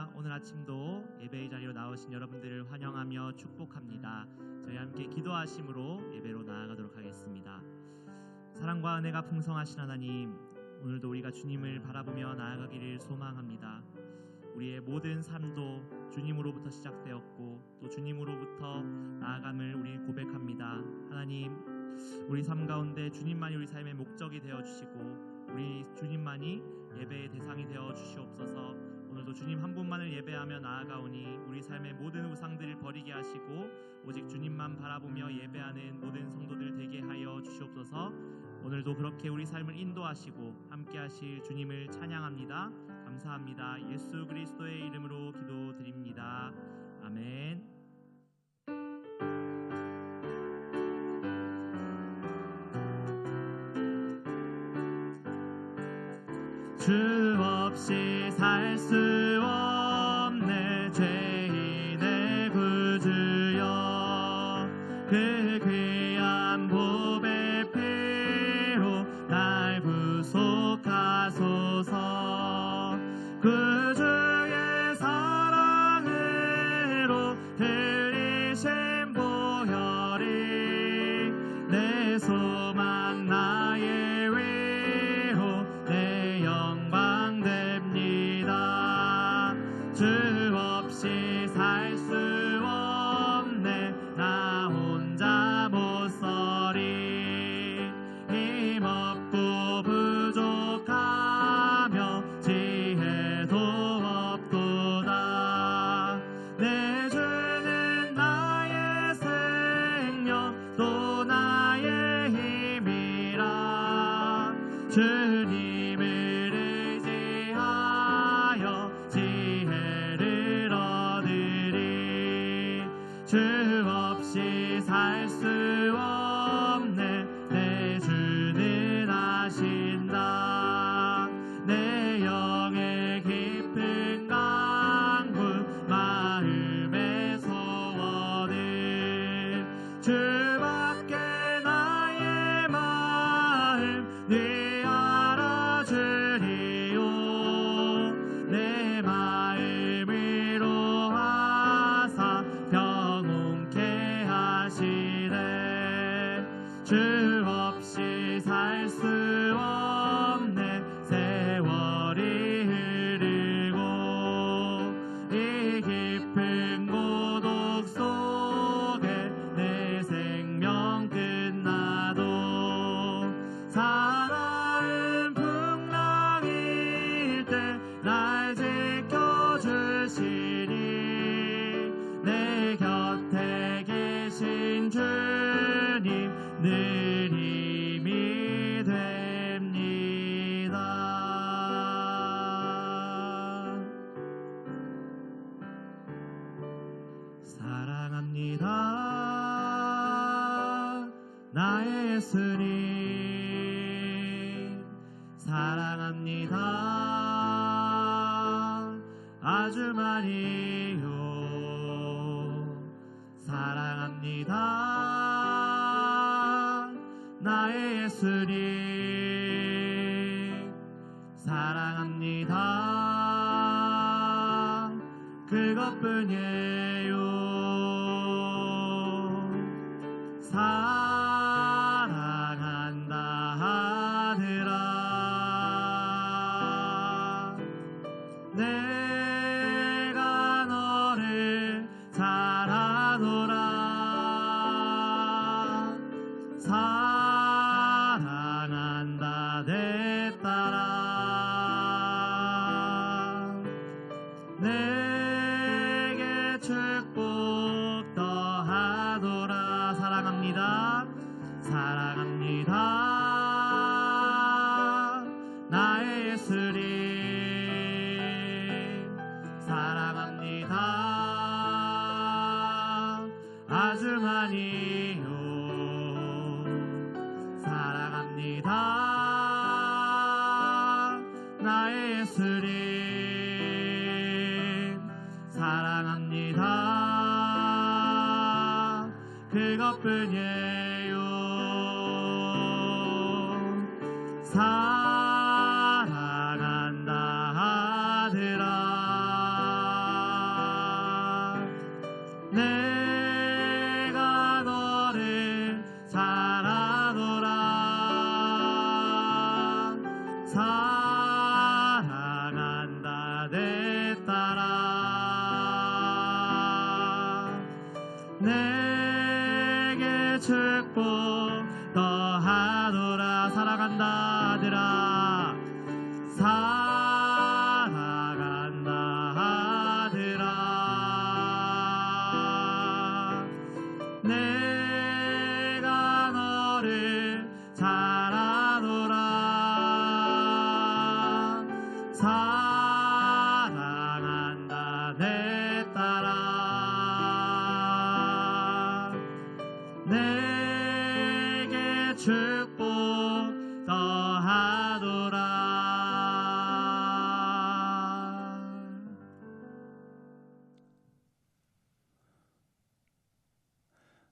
감사합니다. 오늘 아침도 예배의 자리로 나오신 여러분들을 환영하며 축복합니다. 저희 함께 기도하심으로 예배로 나아가도록 하겠습니다. 사랑과 은혜가 풍성하신 하나님, 오늘도 우리가 주님을 바라보며 나아가기를 소망합니다. 우리의 모든 삶도 주님으로부터 시작되었고 또 주님으로부터 나아감을 우리 고백합니다. 하나님, 우리 삶 가운데 주님만이 우리 삶의 목적이 되어주시고 우리 주님만이 예배의 대상이 되어주시옵소서. 오늘도 주님 한 분만을 예배하며 나아가오니 우리 삶의 모든 우상들을 버리게 하시고 오직 주님만 바라보며 예배하는 모든 성도들 되게 하여 주시옵소서. 오늘도 그렇게 우리 삶을 인도하시고 함께 하실 주님을 찬양합니다. 감사합니다. 예수 그리스도의 이름으로 기도드립니다. 아멘. 주 없이 살 수 없네 죄인의 구주여, 그 귀한 보배 피로 날 구속하소서. 구주의 사랑으로 들리신 보혈이 내 소망 나의 위로 내 영광 됩니다. 주 없이 살 수 없네 나 혼자 못 서리. 힘없고 부족하며 지혜도 없도다. 내 주는 나의 생명 또 나의 힘이라. 주님을 의지하여 지혜를 얻으리. 주 없이 살 수 없네 내 주는 아신다. 내 영의 깊은 강구 마음의 소원을 주밖에 나의 마음 네 알아주리오. 내 마음 위로하사 평온케 하시네. 주 없이 살 수 없네 세월이 흐르고 이 깊은 고독 속에 내 생명 끝나도 사나운 풍랑일 때 날 지켜주시니 내 곁에 계신 주님 늘 힘이 됩니다. 사랑합니다 나의 예수님. 사랑합니다 아주 많이요. 사랑합니다 나의 예수님. 사랑합니다 그것뿐이에요. 사랑한다 하더라. 내가 너를 잘하노라. 사랑한다 내 딸아. 내게 축복 더하노라. 사랑합니다. 사랑합니다 나의 예수님. 사랑합니다 아주 많이요. 사랑합니다 나의 예수님. 사랑합니다 그것뿐이에요. 사랑한다 하더라. 내가 너를 사랑하노라. 사랑한다 내 딸아. 내게 축복 더하노라. 사랑한다 아들아. 사랑한다 아들아. 내가 너를 사랑하노라. 사랑한다 내 딸아. 내게 축복 더하노라.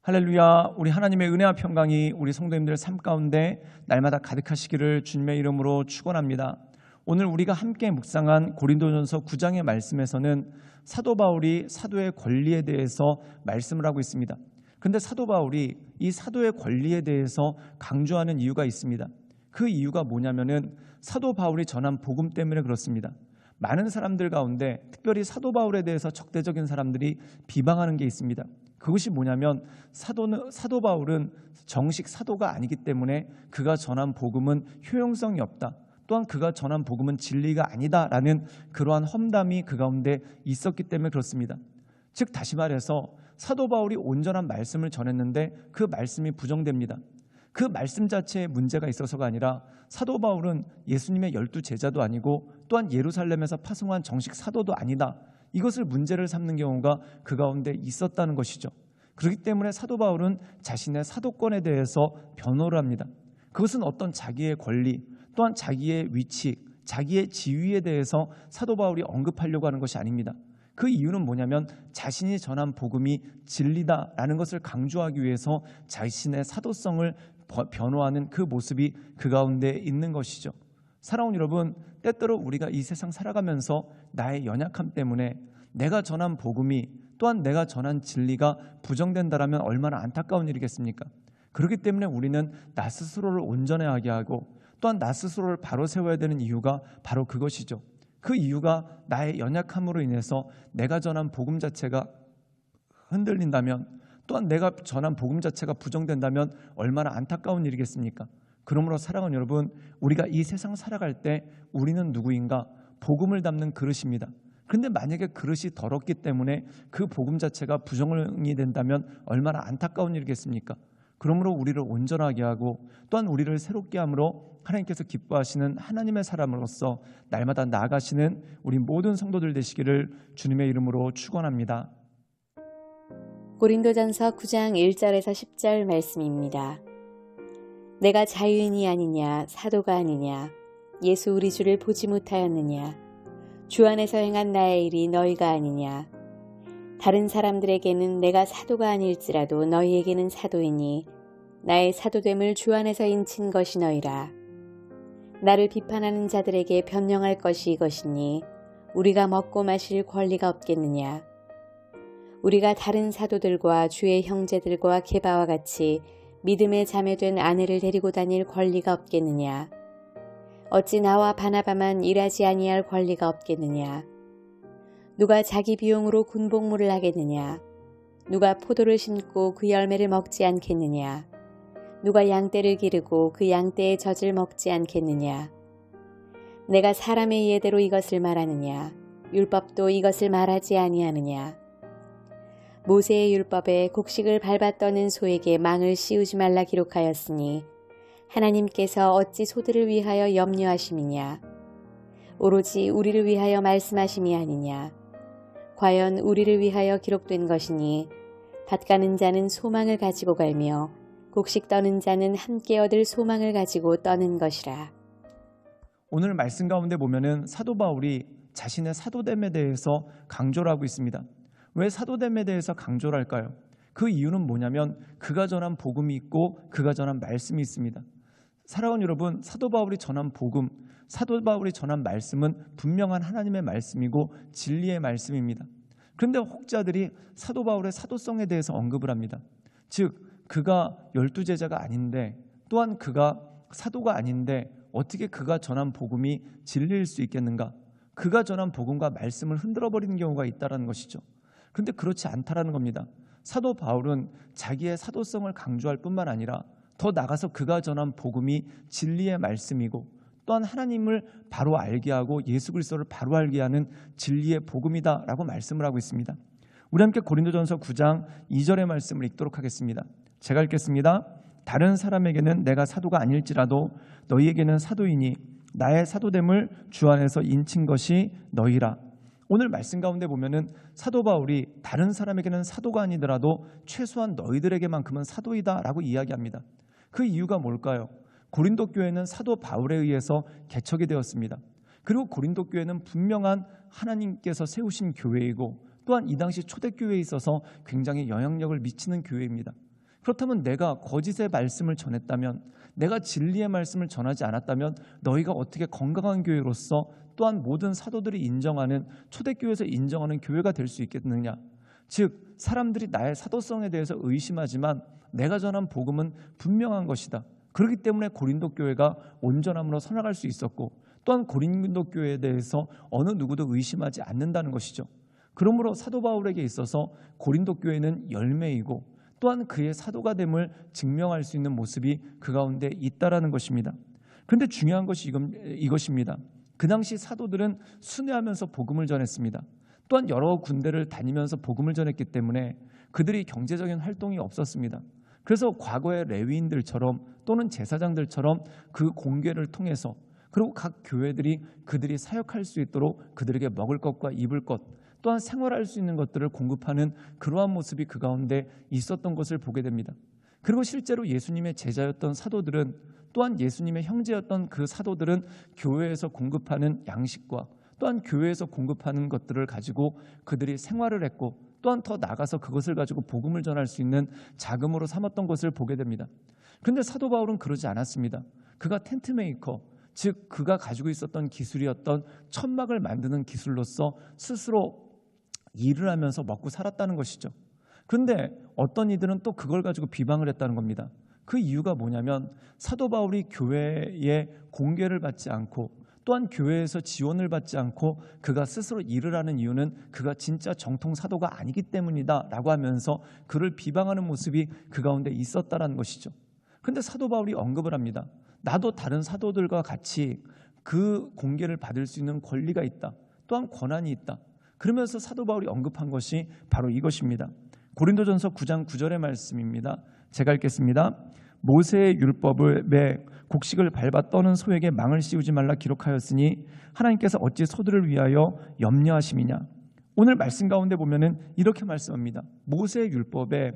할렐루야. 우리 하나님의 은혜와 평강이 우리 성도님들 삶 가운데 날마다 가득하시기를 주님의 이름으로 축원합니다. 오늘 우리가 함께 묵상한 고린도전서 9장의 말씀에서는 사도 바울이 사도의 권리에 대해서 말씀을 하고 있습니다. 그런데 사도 바울이 이 사도의 권리에 대해서 강조하는 이유가 있습니다. 그 이유가 뭐냐면은 사도 바울이 전한 복음 때문에 그렇습니다. 많은 사람들 가운데 특별히 사도 바울에 대해서 적대적인 사람들이 비방하는 게 있습니다. 그것이 뭐냐면 사도 바울은 정식 사도가 아니기 때문에 그가 전한 복음은 효용성이 없다. 또한 그가 전한 복음은 진리가 아니다라는 그러한 험담이 그 가운데 있었기 때문에 그렇습니다. 즉 다시 말해서 사도 바울이 온전한 말씀을 전했는데 그 말씀이 부정됩니다. 그 말씀 자체에 문제가 있어서가 아니라 사도 바울은 예수님의 12제자도 아니고 또한 예루살렘에서 파송한 정식 사도도 아니다. 이것을 문제를 삼는 경우가 그 가운데 있었다는 것이죠. 그렇기 때문에 사도 바울은 자신의 사도권에 대해서 변호를 합니다. 그것은 어떤 자기의 권리 또한 자기의 위치, 자기의 지위에 대해서 사도 바울이 언급하려고 하는 것이 아닙니다. 그 이유는 뭐냐면 자신이 전한 복음이 진리다라는 것을 강조하기 위해서 자신의 사도성을 변호하는 그 모습이 그 가운데 있는 것이죠. 사랑하는 여러분, 때때로 우리가 이 세상 살아가면서 나의 연약함 때문에 내가 전한 복음이 또한 내가 전한 진리가 부정된다라면 얼마나 안타까운 일이겠습니까? 그렇기 때문에 우리는 나 스스로를 온전하게 하고 또한 나 스스로를 바로 세워야 되는 이유가 바로 그것이죠. 그 이유가 나의 연약함으로 인해서 내가 전한 복음 자체가 흔들린다면 또한 내가 전한 복음 자체가 부정된다면 얼마나 안타까운 일이겠습니까? 그러므로 사랑하는 여러분, 우리가 이 세상 살아갈 때 우리는 누구인가? 복음을 담는 그릇입니다. 그런데 만약에 그릇이 더럽기 때문에 그 복음 자체가 부정이 된다면 얼마나 안타까운 일이겠습니까? 그러므로 우리를 온전하게 하고 또한 우리를 새롭게 함으로 하나님께서 기뻐하시는 하나님의 사람으로서 날마다 나아가시는 우리 모든 성도들 되시기를 주님의 이름으로 축원합니다. 고린도전서 9장 1절에서 10절 말씀입니다. 내가 자유인이 아니냐 사도가 아니냐 예수 우리 주를 보지 못하였느냐 주 안에서 행한 나의 일이 너희가 아니냐 다른 사람들에게는 내가 사도가 아닐지라도 너희에게는 사도이니 나의 사도됨을 주 안에서 인친 것이 너희라. 나를 비판하는 자들에게 변명할 것이 이것이니 우리가 먹고 마실 권리가 없겠느냐. 우리가 다른 사도들과 주의 형제들과 게바와 같이 믿음에 자매된 아내를 데리고 다닐 권리가 없겠느냐. 어찌 나와 바나바만 일하지 아니할 권리가 없겠느냐. 누가 자기 비용으로 군복무를 하겠느냐. 누가 포도를 심고 그 열매를 먹지 않겠느냐. 누가 양떼를 기르고 그 양떼의 젖을 먹지 않겠느냐. 내가 사람의 예대로 이것을 말하느냐. 율법도 이것을 말하지 아니하느냐. 모세의 율법에 곡식을 밟아 떠는 소에게 망을 씌우지 말라 기록하였으니 하나님께서 어찌 소들을 위하여 염려하심이냐. 오로지 우리를 위하여 말씀하심이 아니냐. 과연 우리를 위하여 기록된 것이니 밭 가는 자는 소망을 가지고 갈며 곡식 떠는 자는 함께 얻을 소망을 가지고 떠는 것이라. 오늘 말씀 가운데 보면은 사도 바울이 자신의 사도됨에 대해서 강조를 하고 있습니다. 왜 사도됨에 대해서 강조를 할까요? 그 이유는 뭐냐면 그가 전한 복음이 있고 그가 전한 말씀이 있습니다. 사랑하는 여러분, 사도 바울이 전한 복음, 사도 바울이 전한 말씀은 분명한 하나님의 말씀이고 진리의 말씀입니다. 그런데 혹자들이 사도 바울의 사도성에 대해서 언급을 합니다. 즉 그가 12제자가 아닌데, 또한 그가 사도가 아닌데 어떻게 그가 전한 복음이 진리일 수 있겠는가? 그가 전한 복음과 말씀을 흔들어버리는 경우가 있다는 것이죠. 그런데 그렇지 않다라는 겁니다. 사도 바울은 자기의 사도성을 강조할 뿐만 아니라 더 나아가서 그가 전한 복음이 진리의 말씀이고, 또한 하나님을 바로 알게 하고 예수 그리스도를 바로 알게 하는 진리의 복음이다라고 말씀을 하고 있습니다. 우리 함께 고린도전서 9장 2절의 말씀을 읽도록 하겠습니다. 제가 읽겠습니다. 다른 사람에게는 내가 사도가 아닐지라도 너희에게는 사도이니 나의 사도됨을 주 안에서 인친 것이 너희라. 오늘 말씀 가운데 보면은 사도 바울이 다른 사람에게는 사도가 아니더라도 최소한 너희들에게만큼은 사도이다라고 이야기합니다. 그 이유가 뭘까요? 고린도 교회는 사도 바울에 의해서 개척이 되었습니다. 그리고 고린도 교회는 분명한 하나님께서 세우신 교회이고, 또한 이 당시 초대교회에 있어서 굉장히 영향력을 미치는 교회입니다. 그렇다면 내가 거짓의 말씀을 전했다면, 내가 진리의 말씀을 전하지 않았다면 너희가 어떻게 건강한 교회로서 또한 모든 사도들이 인정하는, 초대교회에서 인정하는 교회가 될 수 있겠느냐? 즉 사람들이 나의 사도성에 대해서 의심하지만 내가 전한 복음은 분명한 것이다. 그렇기 때문에 고린도 교회가 온전함으로 살아갈 수 있었고, 또한 고린도 교회에 대해서 어느 누구도 의심하지 않는다는 것이죠. 그러므로 사도 바울에게 있어서 고린도 교회는 열매이고, 또한 그의 사도가 됨을 증명할 수 있는 모습이 그 가운데 있다라는 것입니다. 그런데 중요한 것이 이것입니다. 그 당시 사도들은 순회하면서 복음을 전했습니다. 또한 여러 군데를 다니면서 복음을 전했기 때문에 그들이 경제적인 활동이 없었습니다. 그래서 과거의 레위인들처럼 또는 제사장들처럼 그 공궤를 통해서, 그리고 각 교회들이 그들이 사역할 수 있도록 그들에게 먹을 것과 입을 것, 또한 생활할 수 있는 것들을 공급하는 그러한 모습이 그 가운데 있었던 것을 보게 됩니다. 그리고 실제로 예수님의 제자였던 사도들은, 또한 예수님의 형제였던 그 사도들은 교회에서 공급하는 양식과 또한 교회에서 공급하는 것들을 가지고 그들이 생활을 했고, 또한 더 나아가서 그것을 가지고 복음을 전할 수 있는 자금으로 삼았던 것을 보게 됩니다. 그런데 사도 바울은 그러지 않았습니다. 그가 텐트 메이커, 즉 그가 가지고 있었던 기술이었던 천막을 만드는 기술로서 스스로 일을 하면서 먹고 살았다는 것이죠. 그런데 어떤 이들은 또 그걸 가지고 비방을 했다는 겁니다. 그 이유가 뭐냐면 사도 바울이 교회의 공개를 받지 않고, 또한 교회에서 지원을 받지 않고 그가 스스로 일을 하는 이유는 그가 진짜 정통 사도가 아니기 때문이다 라고 하면서 그를 비방하는 모습이 그 가운데 있었다는 것이죠. 그런데 사도 바울이 언급을 합니다. 나도 다른 사도들과 같이 그 공개를 받을 수 있는 권리가 있다, 또한 권한이 있다. 그러면서 사도 바울이 언급한 것이 바로 이것입니다. 고린도전서 9장 9절의 말씀입니다. 제가 읽겠습니다. 모세의 율법에 곡식을 밟아 떠는 소에게 망을 씌우지 말라 기록하였으니 하나님께서 어찌 소들을 위하여 염려하심이냐. 오늘 말씀 가운데 보면은 이렇게 말씀합니다. 모세의 율법에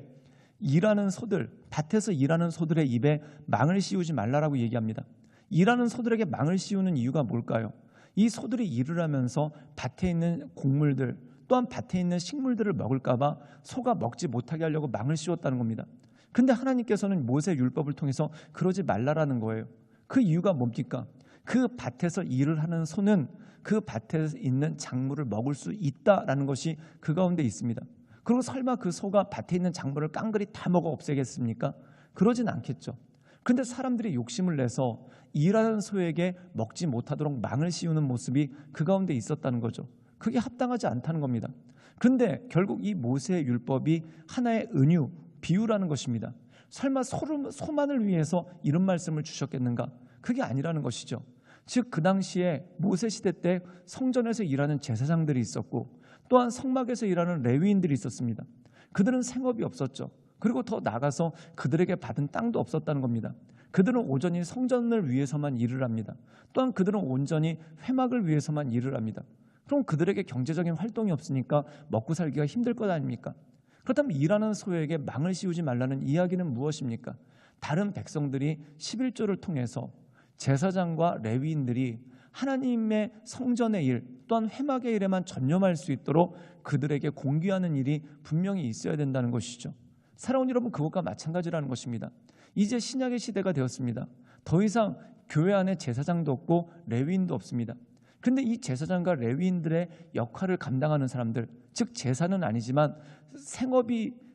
일하는 소들, 밭에서 일하는 소들의 입에 망을 씌우지 말라라고 얘기합니다. 일하는 소들에게 망을 씌우는 이유가 뭘까요? 이 소들이 일을 하면서 밭에 있는 곡물들, 또한 밭에 있는 식물들을 먹을까 봐 소가 먹지 못하게 하려고 망을 씌웠다는 겁니다. 근데 하나님께서는 모세 율법을 통해서 그러지 말라라는 거예요. 그 이유가 뭡니까? 그 밭에서 일을 하는 소는 그 밭에 있는 작물을 먹을 수 있다라는 것이 그 가운데 있습니다. 그리고 설마 그 소가 밭에 있는 작물을 깡그리 다 먹어 없애겠습니까? 그러진 않겠죠. 근데 사람들이 욕심을 내서 일하는 소에게 먹지 못하도록 망을 씌우는 모습이 그 가운데 있었다는 거죠. 그게 합당하지 않다는 겁니다. 그런데 결국 이 모세의 율법이 하나의 은유, 비유라는 것입니다. 설마 소만을 위해서 이런 말씀을 주셨겠는가? 그게 아니라는 것이죠. 즉 그 당시에 모세 시대 때 성전에서 일하는 제사장들이 있었고, 또한 성막에서 일하는 레위인들이 있었습니다. 그들은 생업이 없었죠. 그리고 더 나아가서 그들에게 받은 땅도 없었다는 겁니다. 그들은 온전히 성전을 위해서만 일을 합니다. 또한 그들은 온전히 회막을 위해서만 일을 합니다. 그럼 그들에게 경제적인 활동이 없으니까 먹고 살기가 힘들 것 아닙니까? 그렇다면 일하는 소에게 망을 씌우지 말라는 이야기는 무엇입니까? 다른 백성들이 11조를 통해서 제사장과 레위인들이 하나님의 성전의 일, 또한 회막의 일에만 전념할 수 있도록 그들에게 공개하는 일이 분명히 있어야 된다는 것이죠. 사랑하는 여러분, 그것과 마찬가지라는 것입니다. 이제 신약의 시대가 되었습니다. 더 이상 교회 안에 제사장도 없고 레위인도 없습니다. 그런데 이 제사장과 레위인들의 역할을 감당하는 사람들, 즉 제사는 아니지만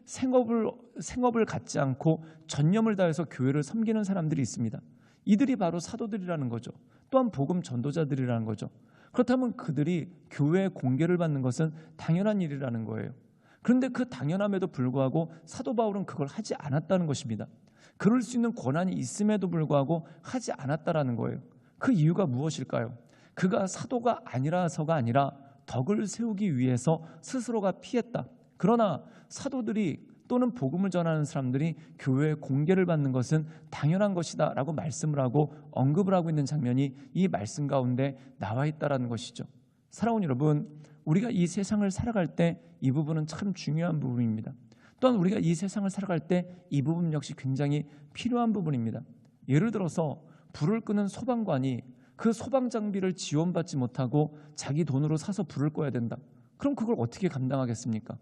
생업을 갖지 않고 전념을 다해서 교회를 섬기는 사람들이 있습니다. 이들이 바로 사도들이라는 거죠. 또한 복음 전도자들이라는 거죠. 그렇다면 그들이 교회의 공개를 받는 것은 당연한 일이라는 거예요. 그런데 그 당연함에도 불구하고 사도 바울은 그걸 하지 않았다는 것입니다. 그럴 수 있는 권한이 있음에도 불구하고 하지 않았다라는 거예요. 그 이유가 무엇일까요? 그가 사도가 아니라서가 아니라 덕을 세우기 위해서 스스로가 피했다. 그러나 사도들이 또는 복음을 전하는 사람들이 교회의 공개를 받는 것은 당연한 것이다 라고 말씀을 하고 언급을 하고 있는 장면이 이 말씀 가운데 나와 있다는 것이죠. 사랑하는 여러분, 우리가 이 세상을 살아갈 때 이 부분은 참 중요한 부분입니다. 또한 우리가 이 세상을 살아갈 때 이 부분 역시 굉장히 필요한 부분입니다. 예를 들어서 불을 끄는 소방관이 그 소방 장비를 지원받지 못하고 자기 돈으로 사서 불을 꺼야 된다. 그럼 그걸 어떻게 감당하겠습니까?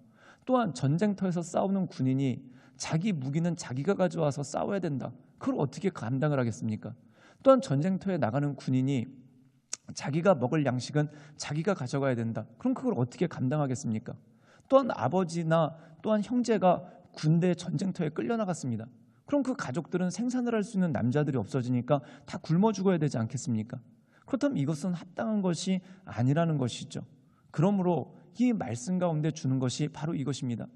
또한 전쟁터에서 싸우는 군인이 자기 무기는 자기가 가져와서 싸워야 된다. 그걸 어떻게 감당을 하겠습니까? 또한 전쟁터에 나가는 군인이 자기가 먹을 양식은 자기가 가져가야 된다. 그럼 그걸 어떻게 감당하겠습니까? 또한 아버지나 또한 형제가 군대 전쟁터에 끌려나갔습니다. 그럼 그 가족들은 생산을 할 수 있는 남자들이 없어지니까 다 굶어 죽어야 되지 않겠습니까? 그렇다면 이것은 합당한 것이 아니라는 것이죠. 그러므로 이 말씀 가운데 주는 것이 바로 이것입니다.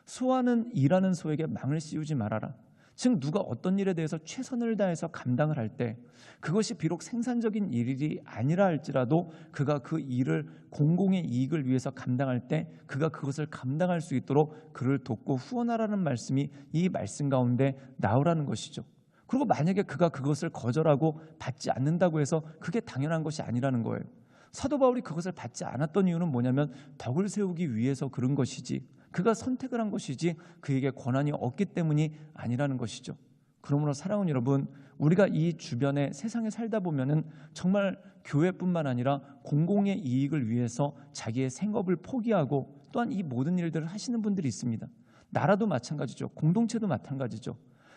소하는 일하는 소에게 망을 씌우지 말아라. 즉 누가 어떤 일에 대해서 최선을 다해서 감당을 할 때 그것이 비록 생산적인 일이 아니라 할지라도 그가 그 일을 공공의 이익을 위해서 감당할 때 그가 그것을 감당할 수 있도록 그를 돕고 후원하라는 말씀이 이 말씀 가운데 나오라는 것이죠. 그리고 만약에 그가 그것을 거절하고 받지 않는다고 해서 그게 당연한 것이 아니라는 거예요. 사도 바울이 그것을 받지 않았던 이유는 뭐냐면 덕을 세우기 위해서 그런 것이지 그가 선택을 한 것이지 그에게 권한이 없기 때문이 아니라는 것이죠. 그러므로 사랑하는 여러분, 우리가 이 주변에 세상에 살다 보면은 정말 교회뿐만 아니라 공공의 이익을 위해서 자기의 생업을 포기하고 또한 이 모든 일들을 하시는 분들이 있습니다. 나라도 마찬가지죠. 공동체도 마찬가지죠.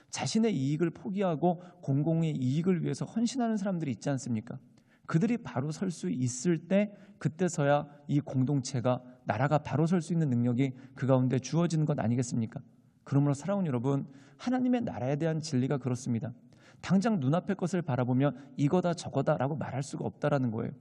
자신의 이익을 포기하고 공공의 이익을 위해서 헌신하는 사람들이 있지 않습니까? 그들이 바로 설 수 있을 때 그때서야 이 공동체가 나라가 바로 설 수 있는 능력이 그 가운데 주어지는 것 아니겠습니까? 그러므로 사랑하는 여러분, 하나님의 나라에 대한 진리가 그렇습니다. 당장 눈앞의 것을 바라보며 이거다 저거다 라고 말할 수가 없다라는 거예요.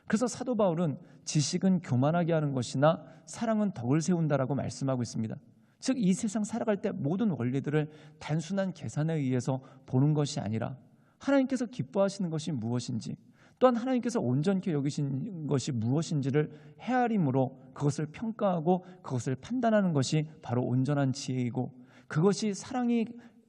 그래서 사도 바울은 지식은 교만하게 하는 것이나 사랑은 덕을 세운다라고 말씀하고 있습니다. 즉 이 세상 살아갈 때 모든 원리들을 단순한 계산에 의해서 보는 것이 아니라 하나님께서 기뻐하시는 것이 무엇인지 또한 하나님께서 온전케 여기신 것이 무엇인지를 헤아림으로 그것을 평가하고 그것을 판단하는 것이 바로 온전한 지혜이고 그것이 사랑이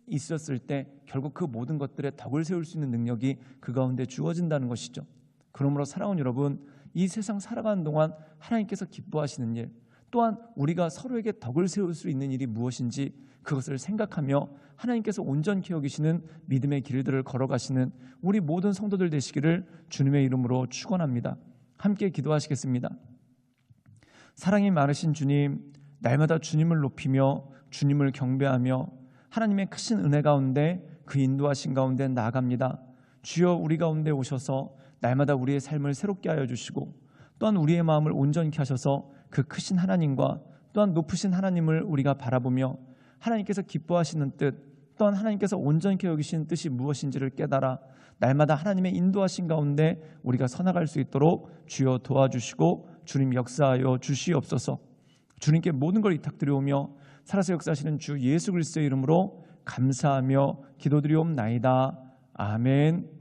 있었을 때 결국 그 모든 것들에 덕을 세울 수 있는 능력이 그 가운데 주어진다는 것이죠. 그러므로 사랑하는 여러분, 이 세상 살아가는 동안 하나님께서 기뻐하시는 일 또한 우리가 서로에게 덕을 세울 수 있는 일이 무엇인지 그것을 생각하며 하나님께서 온전케 여기시는 믿음의 길들을 걸어가시는 우리 모든 성도들 되시기를 주님의 이름으로 축원합니다. 함께 기도하시겠습니다. 사랑이 많으신 주님, 날마다 주님을 높이며 주님을 경배하며 하나님의 크신 은혜 가운데 그 인도하신 가운데 나아갑니다. 주여 우리 가운데 오셔서 날마다 우리의 삶을 새롭게 하여 주시고 또한 우리의 마음을 온전케 하셔서 그 크신 하나님과 또한 높으신 하나님을 우리가 바라보며 하나님께서 기뻐하시는 뜻 또한 하나님께서 온전케 여기시는 뜻이 무엇인지를 깨달아 날마다 하나님의 인도하신 가운데 우리가 서나갈 수 있도록 주여 도와주시고 주님 역사하여 주시옵소서. 주님께 모든 걸 위탁드리오며 살아서 역사하시는 주 예수 그리스도의 이름으로 감사하며 기도드리옵나이다. 아멘.